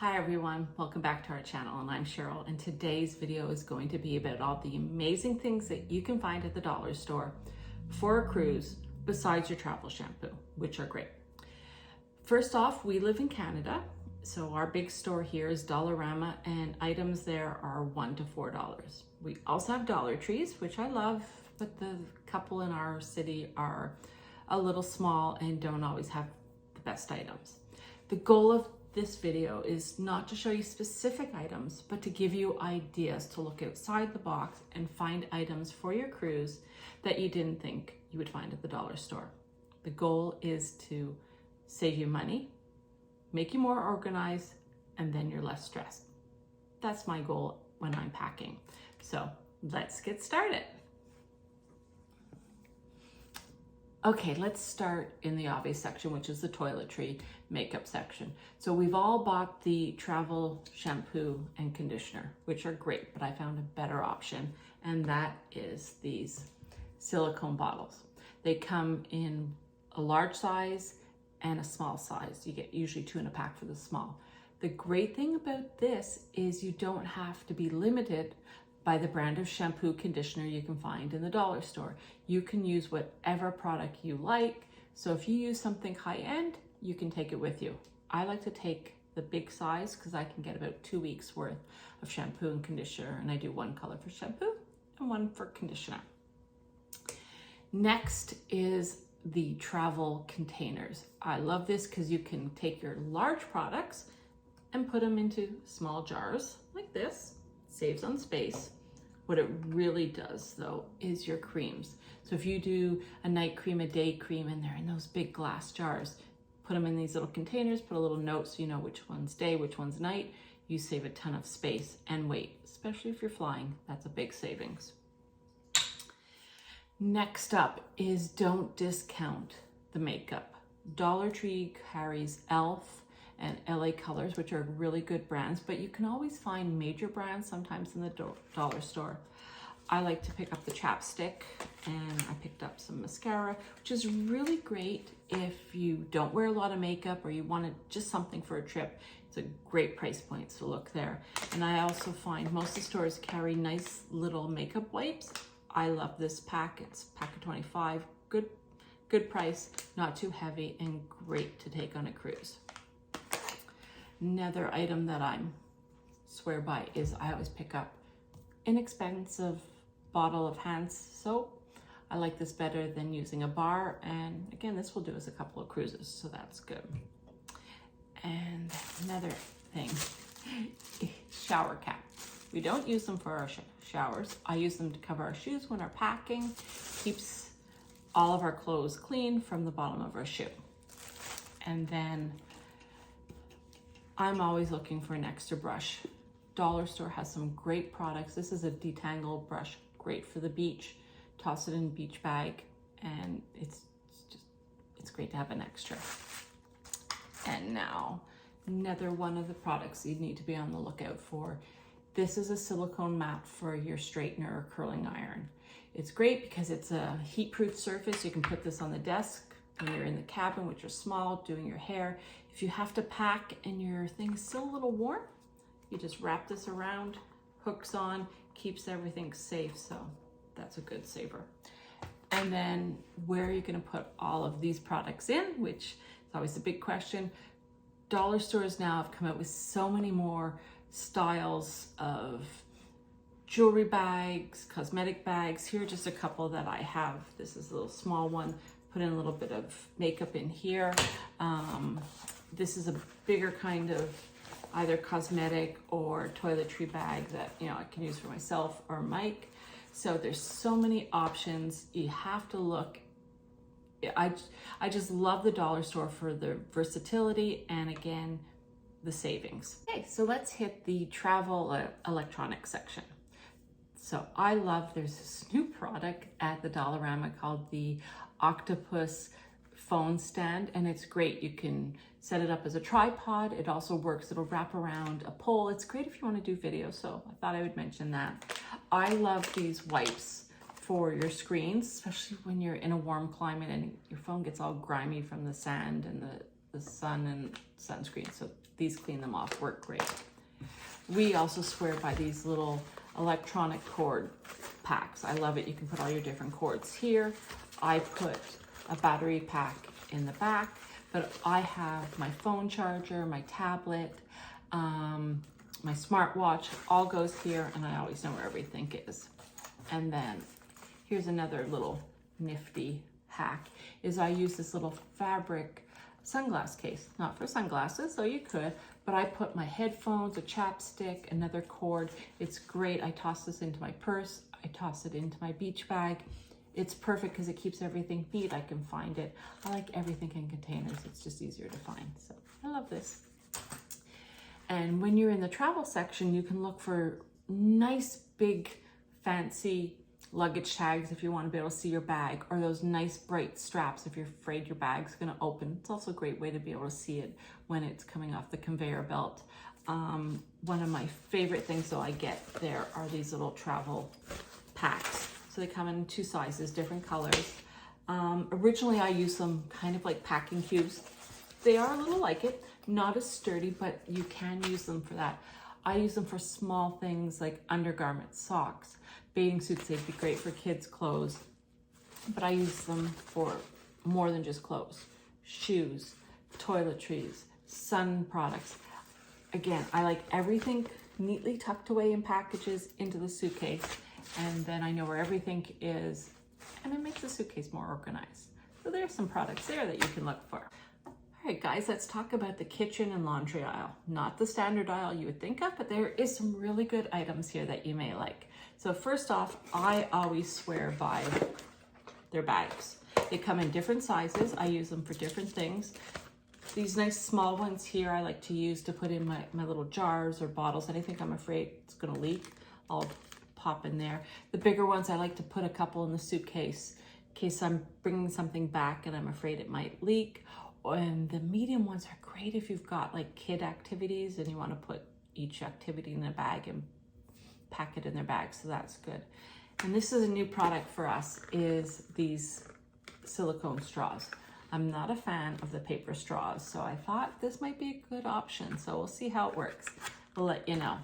Hi everyone, welcome back to our channel, and I'm Cheryl, and today's video is going to be about all the amazing things that you can find at the dollar store for a cruise besides your travel shampoo, which are great. First off, we live in Canada, so our big store here is Dollarama, and items there are $1 to $4. We also have Toiletries, which I love, but the couple in our city are a little small and don't always have the best items. The goal of this video is not to show you specific items, but to give you ideas to look outside the box and find items for your cruise that you didn't think you would find at the dollar store. The goal is to save you money, make you more organized, and then you're less stressed. That's my goal when I'm packing. So let's get started. Okay, let's start in the obvious section, which is the toiletry makeup section. So we've all bought the travel shampoo and conditioner, which are great, but I found a better option, and that is these silicone bottles. They come in a large size and a small size. You get usually 2 in a pack for the small. The great thing about this is you don't have to be limited by the brand of shampoo conditioner you can find in the dollar store. You can use whatever product you like. So if you use something high-end, you can take it with you. I like to take the big size because I can get about 2 weeks worth of shampoo and conditioner, and I do 1 color for shampoo and 1 for conditioner. Next is the travel containers. I love this because you can take your large products and put them into small jars like this. Saves on space. What it really does though is your creams. So if you do a night cream, a day cream, and they're in those big glass jars, put them in these little containers, put a little note so you know which one's day, which one's night. You save a ton of space and weight, especially if you're flying. That's a big savings. Next up is don't discount the makeup. Dollar Tree carries e.l.f. and LA Colors, which are really good brands, but you can always find major brands sometimes in the dollar store. I like to pick up the chapstick, and I picked up some mascara, which is really great if you don't wear a lot of makeup or you wanted just something for a trip. It's a great price point, so look there. And I also find most of the stores carry nice little makeup wipes. I love this pack. It's a pack of 25. Good price, not too heavy, and great to take on a cruise. Another item that I swear by is I always pick up inexpensive bottle of hand soap. I like this better than using a bar, and again, this will do us a couple of cruises, so that's good. And another thing, shower cap. We don't use them for our showers. I use them to cover our shoes when we're packing. Keeps all of our clothes clean from the bottom of our shoe. And then I'm always looking for an extra brush. Dollar store has some great products. This is a detangle brush, great for the beach. Toss it in a beach bag, and it's great to have an extra. And now, another one of the products you need to be on the lookout for. This is a silicone mat for your straightener or curling iron. It's great because it's a heat-proof surface. You can put this on the desk when you're in the cabin, which are small, doing your hair. If you have to pack and your thing's still a little warm, you just wrap this around, hooks on, keeps everything safe, so that's a good saver. And then where are you gonna put all of these products in, which is always a big question. Dollar stores now have come out with so many more styles of jewelry bags, cosmetic bags. Here are just a couple that I have. This is a little small one. Put in a little bit of makeup in here. This is a bigger kind of either cosmetic or toiletry bag that I can use for myself or Mike. So there's so many options. You have to look. I just love the dollar store for the versatility and again the savings. Okay, so let's hit the travel electronics section. So I love, there's this new product at the Dollarama called the Octopus phone stand, and it's great. You can set it up as a tripod. It also works, it'll wrap around a pole. It's great if you want to do video, so I thought I would mention that. I love these wipes for your screens, especially when you're in a warm climate and your phone gets all grimy from the sand and the the sun and sunscreen. So these clean them off, work great. We also swear by these little electronic cord packs. I love it. You can put all your different cords here. I put a battery pack in the back, but I have my phone charger, my tablet, my smartwatch, all goes here, and I always know where everything is. And then here's another little nifty hack, is I use this little fabric sunglass case, not for sunglasses, so you could, but I put my headphones, a chapstick, another cord. It's great. I toss this into my purse. I toss it into my beach bag. It's perfect because it keeps everything neat. I can find it. I like everything in containers. It's just easier to find. So I love this. And when you're in the travel section, you can look for nice, big, fancy luggage tags if you want to be able to see your bag, or those nice bright straps if you're afraid your bag's going to open. It's also a great way to be able to see it when it's coming off the conveyor belt. One of my favorite things though I get there are these little travel packs. So they come in 2 sizes, different colors. Originally I used them kind of like packing cubes. They are a little like it, not as sturdy, but you can use them for that. I use them for small things like undergarments, socks, bathing suits. They'd be great for kids' clothes, but I use them for more than just clothes. Shoes, toiletries, sun products. Again, I like everything neatly tucked away in packages into the suitcase, and then I know where everything is, and it makes the suitcase more organized. So there's some products there that you can look for. All right, guys, let's talk about the kitchen and laundry aisle. Not the standard aisle you would think of, but there is some really good items here that you may like. So first off, I always swear by their bags. They come in different sizes. I use them for different things. These nice small ones here I like to use to put in my little jars or bottles. Anything I'm afraid it's gonna leak, I'll pop in there. The bigger ones I like to put a couple in the suitcase in case I'm bringing something back and I'm afraid it might leak. And the medium ones are great if you've got like kid activities and you want to put each activity in a bag and pack it in their bag, so that's good. And this is a new product for us, is these silicone straws. I'm not a fan of the paper straws, so I thought this might be a good option. So we'll see how it works. We'll let you know.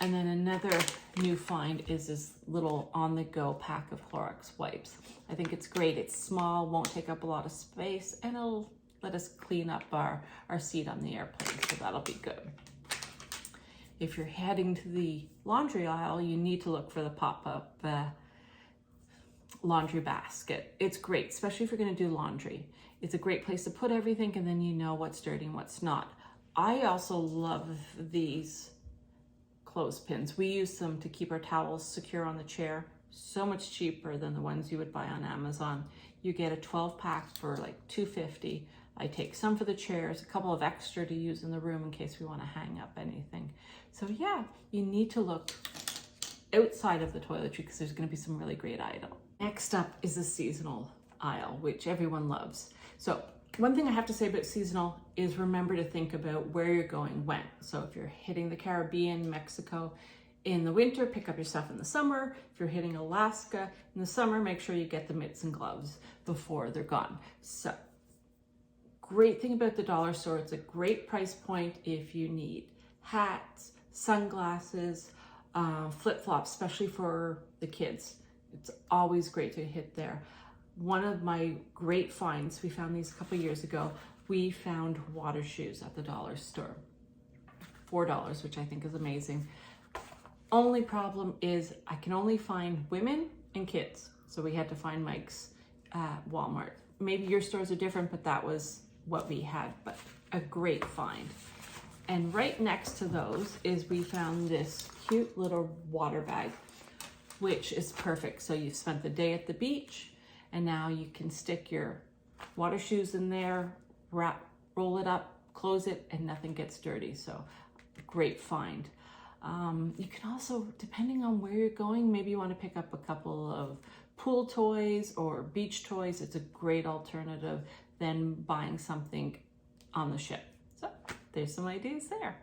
And then another new find is this little on-the-go pack of Clorox wipes. I think it's great. It's small, won't take up a lot of space, and it'll let us clean up our seat on the airplane, so that'll be good. If you're heading to the laundry aisle, you need to look for the pop-up laundry basket. It's great, especially if you're gonna do laundry. It's a great place to put everything, and then you know what's dirty and what's not. I also love these clothespins. We use them to keep our towels secure on the chair. So much cheaper than the ones you would buy on Amazon. You get a 12-pack for like $2.50. I take some for the chairs, a couple of extra to use in the room in case we want to hang up anything. So yeah, you need to look outside of the toiletry because there's going to be some really great items. Next up is the seasonal aisle, which everyone loves. So one thing I have to say about seasonal is remember to think about where you're going when. So if you're hitting the Caribbean, Mexico in the winter, pick up your stuff in the summer. If you're hitting Alaska in the summer, make sure you get the mitts and gloves before they're gone. So great thing about the dollar store, it's a great price point if you need hats, sunglasses, flip-flops, especially for the kids. It's always great to hit there. One of my great finds, we found these a couple years ago, we found water shoes at the dollar store. $4, which I think is amazing. Only problem is I can only find women and kids. So we had to find Mike's at Walmart. Maybe your stores are different, but that was what we had, but a great find. And right next to those is we found this cute little water bag, which is perfect. So you've spent the day at the beach and now you can stick your water shoes in there, roll it up, close it, and nothing gets dirty. So great find. You can also, depending on where you're going, maybe you want to pick up a couple of pool toys or beach toys. It's a great alternative than buying something on the ship. So there's some ideas there.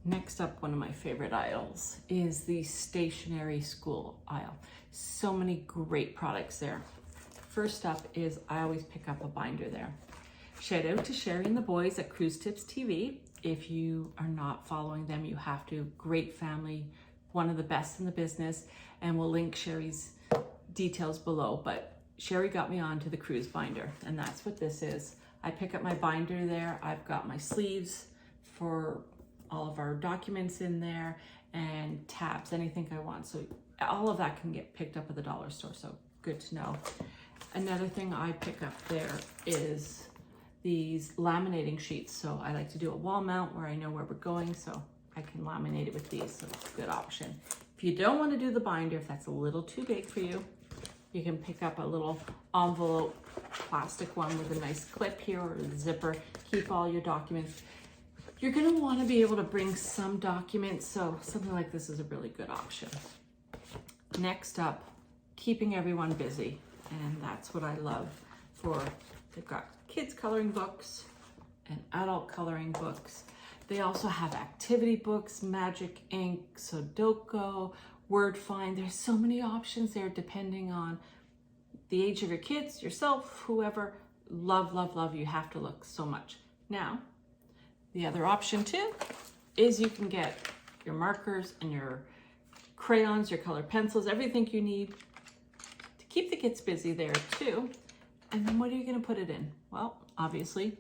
Next up, one of my favorite aisles is the stationery school aisle. So many great products there. First up is I always pick up a binder there. Shout out to Sherry and the boys at Cruise Tips TV. If you are not following them, you have to. Great family, one of the best in the business, and we'll link Sherry's details below. But Sherry got me onto the cruise binder, and that's what this is. I pick up my binder there. I've got my sleeves for all of our documents in there, and tabs, anything I want. So all of that can get picked up at the dollar store, so good to know. Another thing I pick up there is these laminating sheets. So I like to do a wall mount where I know where we're going, so I can laminate it with these, so it's a good option. If you don't want to do the binder, if that's a little too big for you, you can pick up a little envelope plastic one with a nice clip here or a zipper. Keep all your documents. You're going to want to be able to bring some documents, so something like this is a really good option. Next up, keeping everyone busy, and that's what I love for. They've got kids coloring books and adult coloring books. They also have activity books, magic ink, Sudoku, word find. There's so many options there depending on the age of your kids, yourself, whoever. Love, love, love. You have to look so much. Now, the other option too is you can get your markers and your crayons, your colored pencils, everything you need to keep the kids busy there too. And then what are you going to put it in? Well, obviously,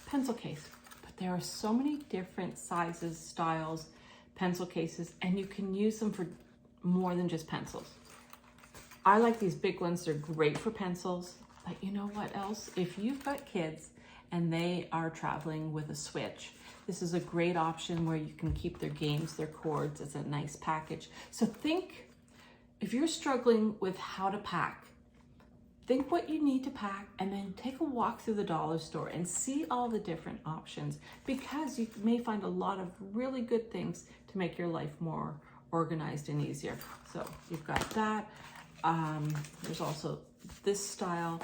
pencil case. But there are so many different sizes, styles, pencil cases, and you can use them for more than just pencils. I like these big ones. They're great for pencils. But you know what else? If you've got kids and they are traveling with a Switch, this is a great option where you can keep their games, their cords. It's a nice package. So think, if you're struggling with how to pack, think what you need to pack, and then take a walk through the dollar store and see all the different options, because you may find a lot of really good things to make your life more organized and easier. So you've got that. There's also this style.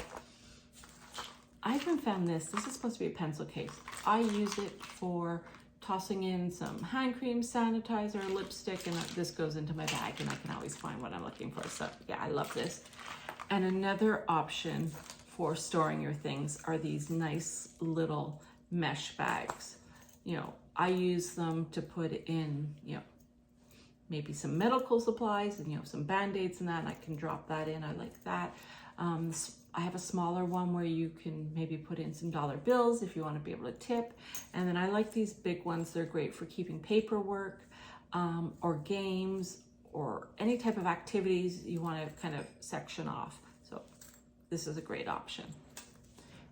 I even found this. This is supposed to be a pencil case. I use it for tossing in some hand cream, sanitizer, lipstick, and this goes into my bag, and I can always find what I'm looking for. So yeah, I love this. And another option for storing your things are these nice little mesh bags. You know, I use them to put in, you know, maybe some medical supplies and, you know, some Band-Aids and that, and I can drop that in. I like that. I have a smaller one where you can maybe put in some dollar bills if you want to be able to tip. And then I like these big ones. They're great for keeping paperwork or games or any type of activities you want to kind of section off. So this is a great option.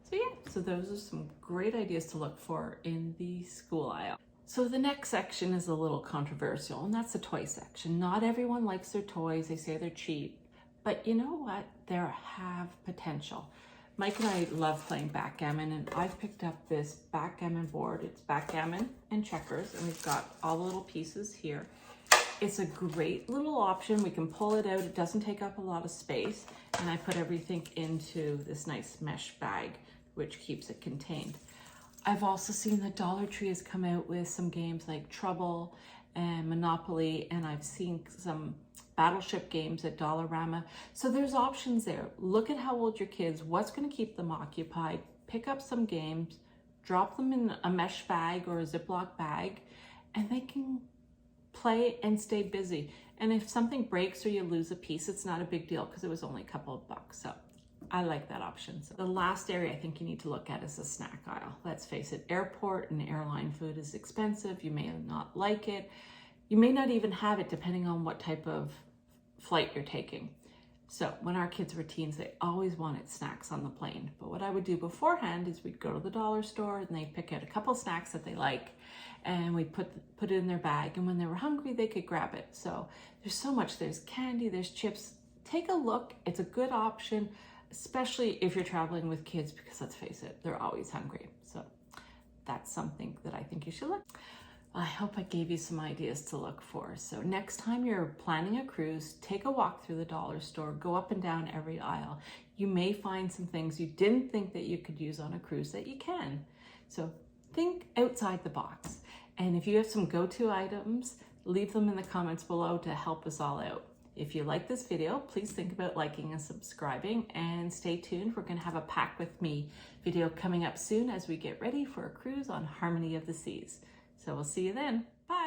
So yeah, so those are some great ideas to look for in the school aisle. So the next section is a little controversial, and that's the toy section. Not everyone likes their toys. They say they're cheap, but you know what? They have potential. Mike and I love playing backgammon, and I've picked up this backgammon board. It's backgammon and checkers, and we've got all the little pieces here. It's a great little option. We can pull it out. It doesn't take up a lot of space, and I put everything into this nice mesh bag, which keeps it contained. I've also seen that Dollar Tree has come out with some games like Trouble and Monopoly, and I've seen some Battleship games at Dollarama. So there's options there. Look at how old your kids, what's going to keep them occupied, pick up some games, drop them in a mesh bag or a Ziploc bag, and they can play and stay busy. And if something breaks or you lose a piece, it's not a big deal because it was only a couple of bucks. So I like that option. So the last area I think you need to look at is the snack aisle. Let's face it, airport and airline food is expensive. You may not like it. You may not even have it depending on what type of flight you're taking. So when our kids were teens, they always wanted snacks on the plane. But what I would do beforehand is we'd go to the dollar store and they'd pick out a couple snacks that they like, and we'd put it in their bag. And when they were hungry, they could grab it. So there's so much. There's candy, there's chips. Take a look. It's a good option, especially if you're traveling with kids, because let's face it, they're always hungry. So that's something that I think you should look. I hope I gave you some ideas to look for. So next time you're planning a cruise, take a walk through the dollar store, go up and down every aisle. You may find some things you didn't think that you could use on a cruise that you can. So think outside the box. And if you have some go-to items, leave them in the comments below to help us all out. If you like this video, please think about liking and subscribing, and stay tuned. We're going to have a Pack With Me video coming up soon as we get ready for a cruise on Harmony of the Seas. So we'll see you then. Bye.